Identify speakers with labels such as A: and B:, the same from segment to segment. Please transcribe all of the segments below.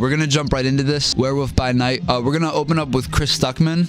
A: We're gonna jump right into this. Werewolf by Night. We're gonna open up with Chris Stuckmann.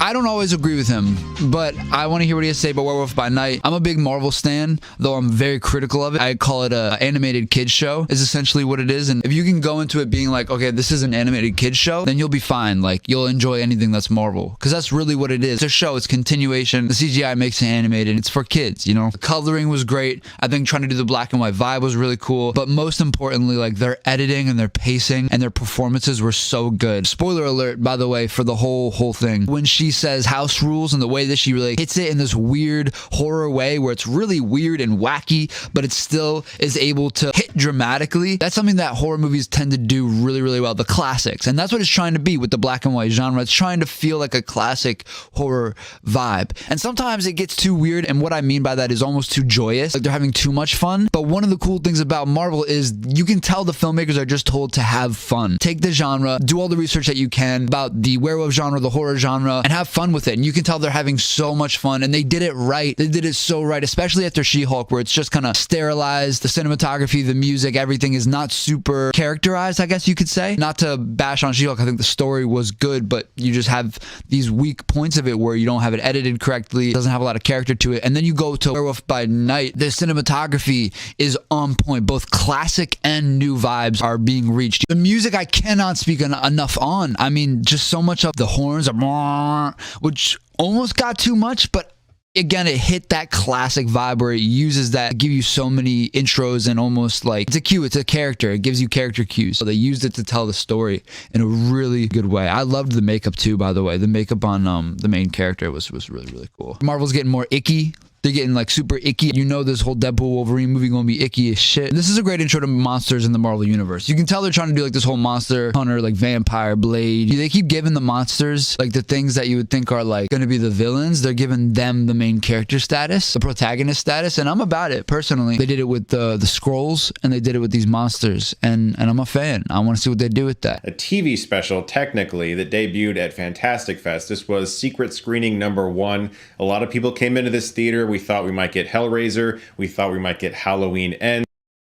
A: I don't always agree with him, but I want to hear what he has to say about Werewolf by Night. I'm a big Marvel stan, though I'm very critical of it. I call it an animated kids show, is essentially what it is. And if you can go into it being like, okay, this is an animated kids show, then you'll be fine. Like, you'll enjoy anything that's Marvel, because that's really what it is. It's a show, it's continuation. The CGI makes it animated. It's for kids, you know? The coloring was great. I think trying to do the black and white vibe was really cool. But most importantly, like, their editing and their pacing and their performances were so good. Spoiler alert, by the way, for the whole thing. When she says house rules and the way that she really hits it in this weird horror way where it's really weird and wacky, but it still is able to hit dramatically. That's something that horror movies tend to do really, really well. The classics. And that's what it's trying to be with the black and white genre. It's trying to feel like a classic horror vibe. And sometimes it gets too weird. And what I mean by that is almost too joyous. Like they're having too much fun. But one of the cool things about Marvel is you can tell the filmmakers are just told to have fun. Take the genre, do all the research that you can about the werewolf genre, the horror genre, and have fun with it. And you can tell they're having so much fun, and they did it right. They did it so right, especially after She-Hulk, where it's just kind of sterilized. The cinematography, the music, everything is not super characterized, I guess you could say. Not to bash on She-Hulk, I think the story was good, but you just have these weak points of it where you don't have it edited correctly. It doesn't have a lot of character to it. And then you go to Werewolf by Night. The cinematography is on point. Both classic and new vibes are being reached. The music I cannot speak enough on. I mean, just so much of the horns are, which almost got too much, but again, it hit that classic vibe where it uses that to give you so many intros and almost like it's a cue, it's a character. It gives you character cues. So they used it to tell the story in a really good way. I loved the makeup too, by the way. The makeup on the main character was really, really cool. Marvel's getting more icky. They're getting like super icky. You know this whole Deadpool Wolverine movie gonna be icky as shit. This is a great intro to monsters in the Marvel universe. You can tell they're trying to do like this whole monster hunter, like vampire, blade. They keep giving the monsters like the things that you would think are like gonna be the villains. They're giving them the main character status, the protagonist status, and I'm about it personally. They did it with the Skrulls, and they did it with these monsters, and I'm a fan. I want to see what they do with that.
B: A TV special, technically, that debuted at Fantastic Fest. This was secret screening #1. A lot of people came into this theater. We thought we might get Hellraiser. We thought we might get Halloween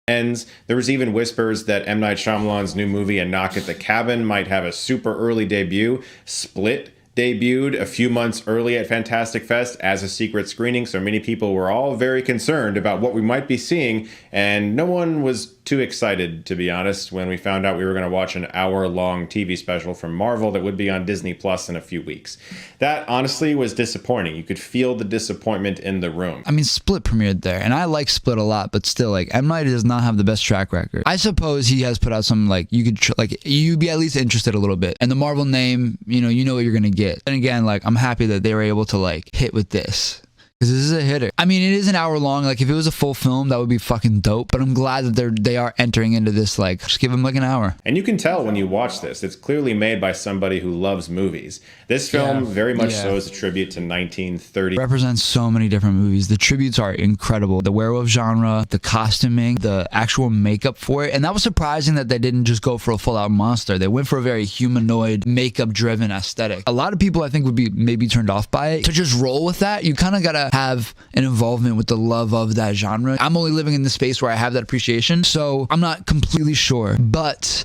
B: Ends. There was even whispers that M. Night Shyamalan's new movie, A Knock at the Cabin, might have a super early debut. Split debuted a few months early at Fantastic Fest as a secret screening, so many people were all very concerned about what we might be seeing, and no one was too excited, to be honest, when we found out we were going to watch an hour-long TV special from Marvel that would be on Disney Plus in a few weeks. That honestly was disappointing. You could feel the disappointment in the room.
A: I mean, Split premiered there, and I like Split a lot, but still, like, M. Night does not have the best track record. I suppose he has put out some, like, you could, you'd be at least interested a little bit. And the Marvel name, you know what you're going to get. And again, like, I'm happy that they were able to, like, hit with this. Because this is a hitter. I mean, it is an hour long. Like, if it was a full film, that would be fucking dope. But I'm glad that they are entering into this, like, just give them like an hour.
B: And you can tell when you watch this, it's clearly made by somebody who loves movies. This film very much so is a tribute to 1930.
A: Represents so many different movies. The tributes are incredible. The werewolf genre, the costuming, the actual makeup for it. And that was surprising that they didn't just go for a full-out monster. They went for a very humanoid, makeup-driven aesthetic. A lot of people, I think, would be maybe turned off by it. To just roll with that, you kind of gotta have an involvement with the love of that genre. I'm only living in the space where I have that appreciation, so I'm not completely sure, but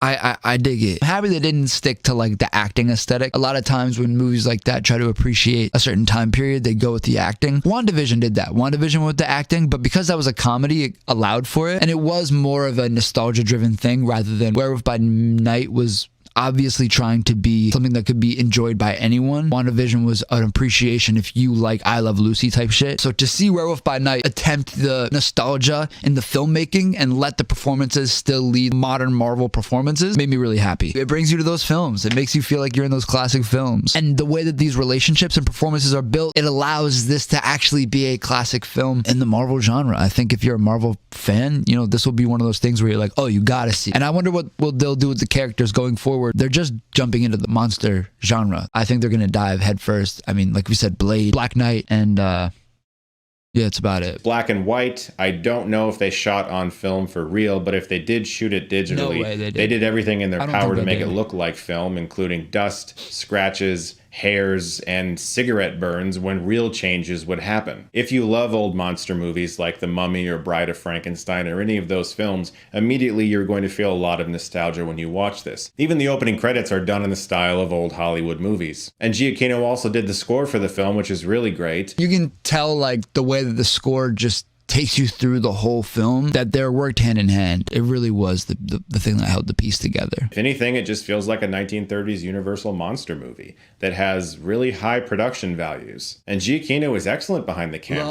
A: I dig it. I'm happy they didn't stick to like the acting aesthetic. A lot of times when movies like that try to appreciate a certain time period, they go with the acting. WandaVision did that. WandaVision went with the acting, but because that was a comedy, it allowed for it, and it was more of a nostalgia-driven thing rather than Werewolf by Night was obviously trying to be something that could be enjoyed by anyone. WandaVision was an appreciation if you like I Love Lucy type shit. So to see Werewolf by Night attempt the nostalgia in the filmmaking and let the performances still lead modern Marvel performances made me really happy. It brings you to those films. It makes you feel like you're in those classic films. And the way that these relationships and performances are built, it allows this to actually be a classic film in the Marvel genre. I think if you're a Marvel fan, you know, this will be one of those things where you're like, oh, you gotta see. And I wonder what they'll do with the characters going forward. They're just jumping into the monster genre. I think they're going to dive headfirst. I mean, like we said, Blade, Black Knight, and yeah, it's about it.
B: Black and white. I don't know if they shot on film for real, but if they did shoot it digitally,
A: No way they did.
B: They did everything in their power to make
A: it
B: look like film, including dust, scratches, hairs and cigarette burns when real changes would happen. If you love old monster movies like The Mummy or Bride of Frankenstein or any of those films, immediately you're going to feel a lot of nostalgia when you watch this. Even the opening credits are done in the style of old Hollywood movies. And Giacchino also did the score for the film, which is really great.
A: You can tell like the way that the score just takes you through the whole film, that they're worked hand in hand. It really was the thing that held the piece together.
B: If anything, it just feels like a 1930s Universal monster movie that has really high production values. And Giacchino is excellent behind the camera.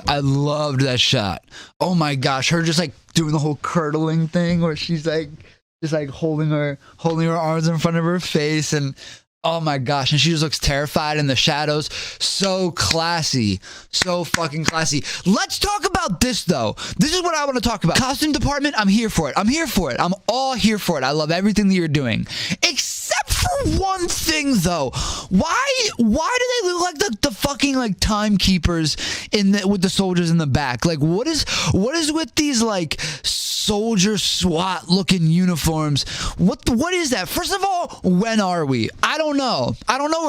A: I loved that shot. Oh my gosh, her just like doing the whole curdling thing where she's like just like holding her arms in front of her face, and oh my gosh, and she just looks terrified in the shadows. So classy. So fucking classy. Let's talk about this, though. This is what I want to talk about. Costume department, I'm here for it. I'm here for it. I'm all here for it. I love everything that you're doing. Except for one thing, though. Why do they look like the fucking like timekeepers with the soldiers in the back? Like, what is with these like soldier SWAT looking uniforms? What is that? First of all, when are we? I don't know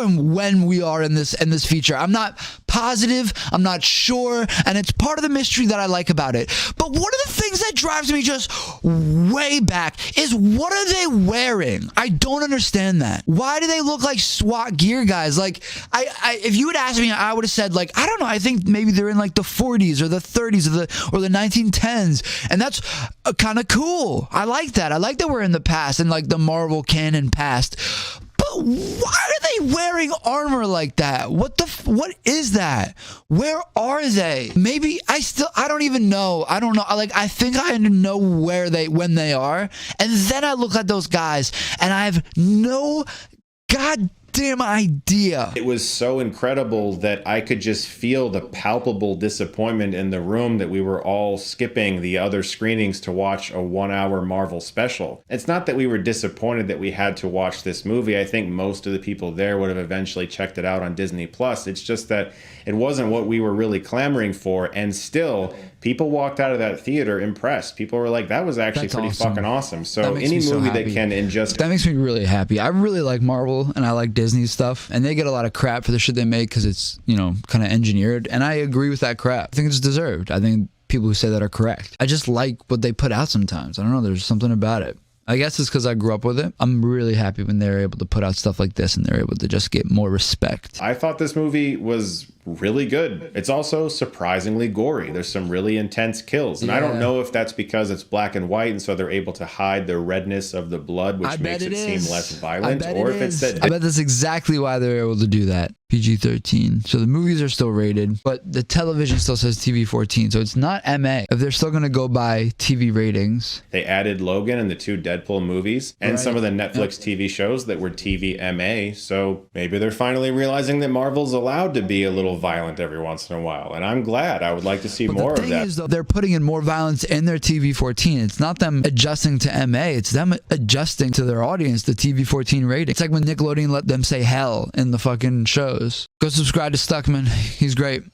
A: when we are in this feature. I'm not positive, I'm not sure, and it's part of the mystery that I like about it. But one of the things that drives me just way back is, what are they wearing? I don't understand that. Why do they look like SWAT gear guys? Like, if you would ask me, I would have said, like, I don't know, I think maybe they're in like the 40s or the 30s or the 1910s, and that's kind of cool. I like that. I like that we're in the past, and like the Marvel canon past. But why are they wearing armor like that? What is that? Where are they? Maybe I don't even know. I don't know. I think I know when they are. And then I look at those guys and I have no goddamn idea.
B: It was so incredible that I could just feel the palpable disappointment in the room that we were all skipping the other screenings to watch a 1-hour Marvel special. It's not that we were disappointed that we had to watch this movie. I think most of the people there would have eventually checked it out on Disney Plus. It's just that it wasn't what we were really clamoring for, and still people walked out of that theater impressed. People were like, that was actually pretty fucking awesome. So any movie that can ingest...
A: That makes me really happy. I really like Marvel and I like Disney stuff, and they get a lot of crap for the shit they make because it's, you know, kind of engineered, and I agree with that crap. I think it's deserved. I think people who say that are correct. I just like what they put out sometimes. I don't know, there's something about it. I guess it's because I grew up with it. I'm really happy when they're able to put out stuff like this and they're able to just get more respect.
B: I thought this movie was really good. It's also surprisingly gory. There's some really intense kills. And I don't know if that's because it's black and white and so they're able to hide the redness of the blood, which makes it seem less violent. Or if it's that...
A: I bet that's exactly why they're able to do that. PG-13. So the movies are still rated, but the television still says TV-14. So it's not MA. If they're still going to go by TV ratings.
B: They added Logan and the 2 Deadpool movies and some of the Netflix TV shows that were TV MA. So maybe they're finally realizing that Marvel's allowed to be a little violent every once in a while. And I'm glad. I would like to see more of that. The thing is, though,
A: they're putting in more violence in their TV-14. It's not them adjusting to MA. It's them adjusting to their audience, the TV-14 rating. It's like when Nickelodeon let them say hell in the fucking shows. Go subscribe to Stuckmann. He's great.